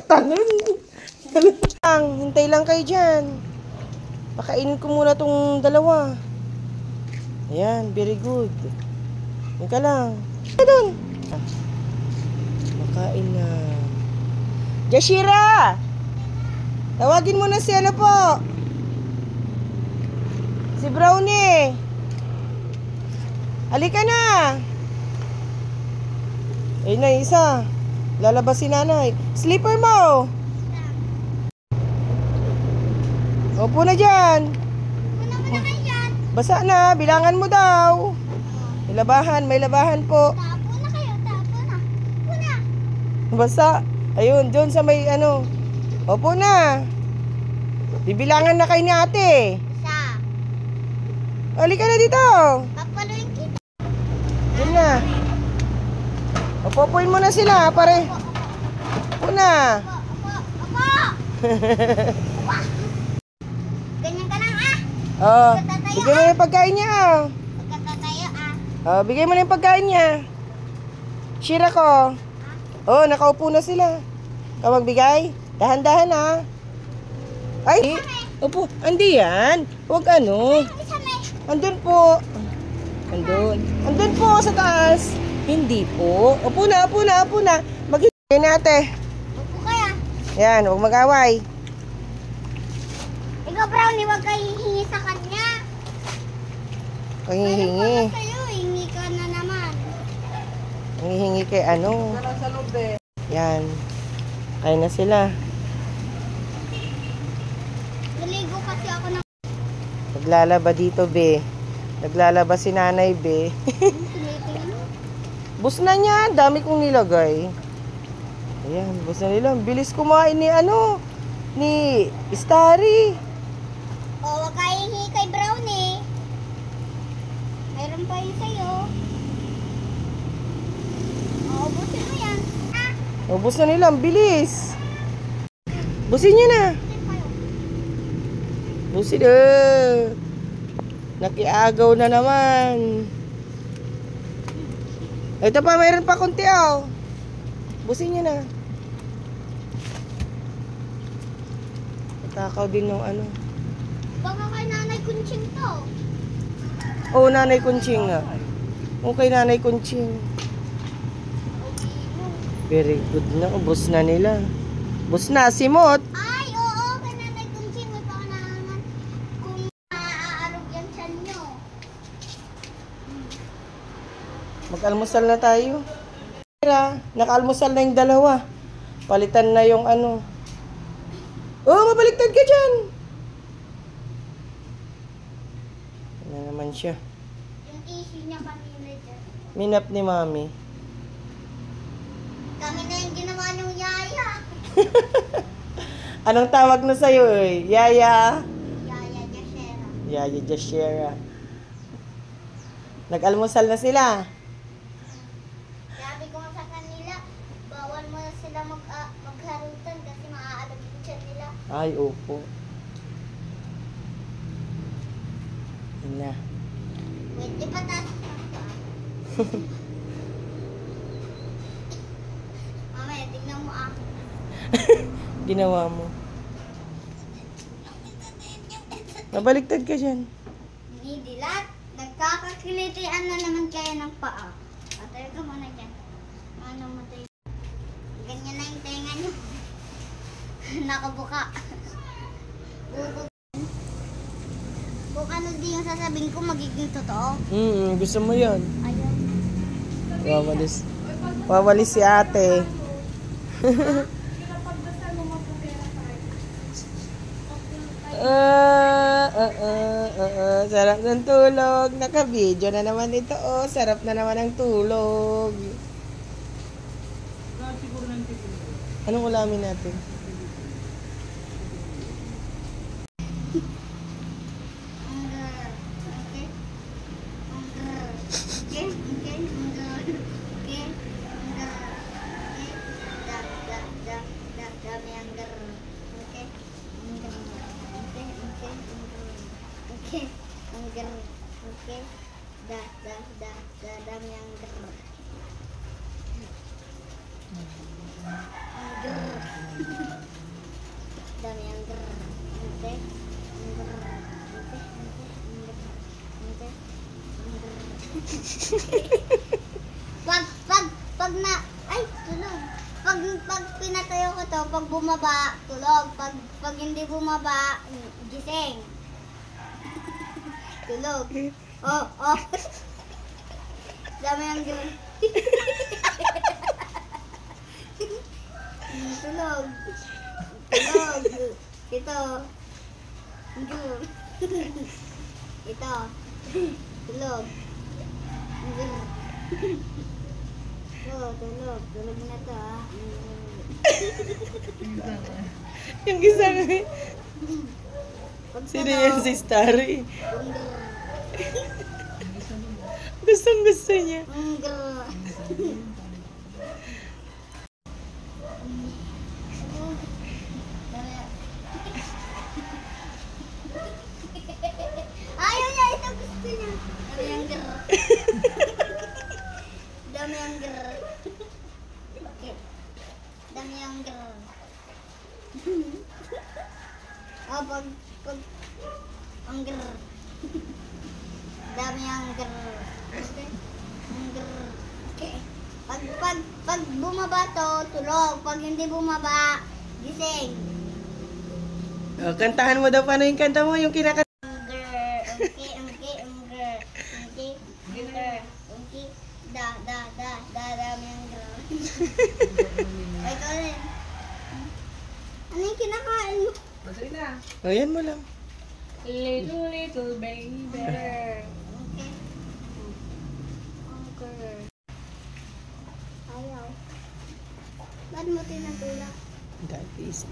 Tangan. Hintay lang kayo dyan. Pakainin ko muna tong dalawa. Ayan, very good. Yan ka lang. Doon. Makain na. Jashira! Tawagin mo na si ano po. Si Brownie. Halika na. Ayun na, isa. Lalabas si nanay. Slipper mo. Opo na dyan. Basa na. Bilangan mo daw. May labahan po. Tapo na kayo. Tapo na. Basa. Ayun, doon sa may ano. Opo na. Bibilangan na kayo ni ate. Isa. Halika na dito. Papaluin kita. Yun na. Opopuin mo na sila, pare. Opo na. Opo. Ganyan ka lang Oh, bigay mo na yung pagkain niya. Pagkatatayo Oh, bigay mo na yung pagkain niya. Shira ko. Oh, nakaupo na sila. Ikaw magbigay. Dahan-dahan Ay, opo, andi yan. Huwag ano. Andun po. Andun po sa taas. Hindi po. Upo na. Mag-hintay natin. Opo kaya. Yan, huwag mag-away. Ikaw, Brownie, huwag kayo hihingi sa kanya. Panghihingi. Ano sa'yo? Hingi ka na naman. Panghihingi kay ano. Yan. Kain na sila. Naligo kasi ako ng... Naglalaba dito, be. Naglalaba si nanay, be. Tinitingin mo. Bus na niya. Dami kong nilagay. Ayan, bus na nila. Bilis kumain ni ano. Ni Starry. O, huwag kayo hihingi kay Brownie. Mayroon pa yun sa'yo. O, ubusin mo yan. Ubus na nila. Ang bilis. Busin niyo na. Busin na. Nakiagaw na naman. Ito pa, mayroon pa konti Busin niyo na. Takaw din ng ano. Baka kay Nanay Kunching to. Oh, Nanay Kunching nga. Okay, Nanay Kunching. Very good na. Ubus na nila. Ubus na. Simot. Ay, oo, kay Nanay Kunching. May pakanaman kung maaalog yan siya nyo. Mag-almusal na tayo. Naka-almusal na yung dalawa. Palitan na yung ano. Oh, mabaliktad ka dyan. Ano naman siya. Yung issue niya kanina dyan. Minap ni mami. Kami na yung ginawa niyong yaya. Anong tawag na sa'yo eh? Yaya? Yaya Jashera. Yaya Jashera. Nag-almusal na sila. Sabi ko sa kanila, bawal mo na sila magharutan kasi maaalog yung tiyan nila. Ay, opo. Yun na. Wait, ipataas ka pa. Mamaya, tignan mo Ginawa mo. Mabaliktad ka dyan. Dilat, nagkakakilitian na naman kayo ng paa. Patay ka muna dyan. Ano mo tayo? Ganyan na yung tenga nyo. Nakabuka. Kung ano din yung sasabihin ko, magiging totoo. Gusto mo yun. Ayun. Wawalis si ate. Sarap ng tulog. Naka-video na naman ito. Oh, sarap na naman ang tulog. Anong ulamin natin? Dami ang Ang grrr. Dami ang grrr. Ante. Ang grrr. Ante. Ante. Ang grrr. Pag na, ay, tulog. Pag pinatayo ko to, pag bumaba, tulog. Pag hindi bumaba, gising. Tulog. Oh. Dami ang grrr. Tulog. Ito. Grrr. Ito. Tulog. Grrr. Tulog. Tulog na to, ah. Yung isang... Sino yan si Starry? Gustong gusto niya. Ayaw niya, ito gusto niya. Dami ang grrr. Dami ang grrr. Okay. Dami ang grrr. Pag ang grrr. Dami ang grrr. Okay. Ang grrr. Okay. Pag bumaba to, tulog. Pag hindi bumaba, gising. Kantahan mo daw. Paano yung kanta mo? Yung kinakanta. Dami ang grrr. Ay, ikaw rin. Ano yung kinakain mo? Ayan mo lang. Little baby. Okay. Ayaw. Ba't mo tinatulak? That is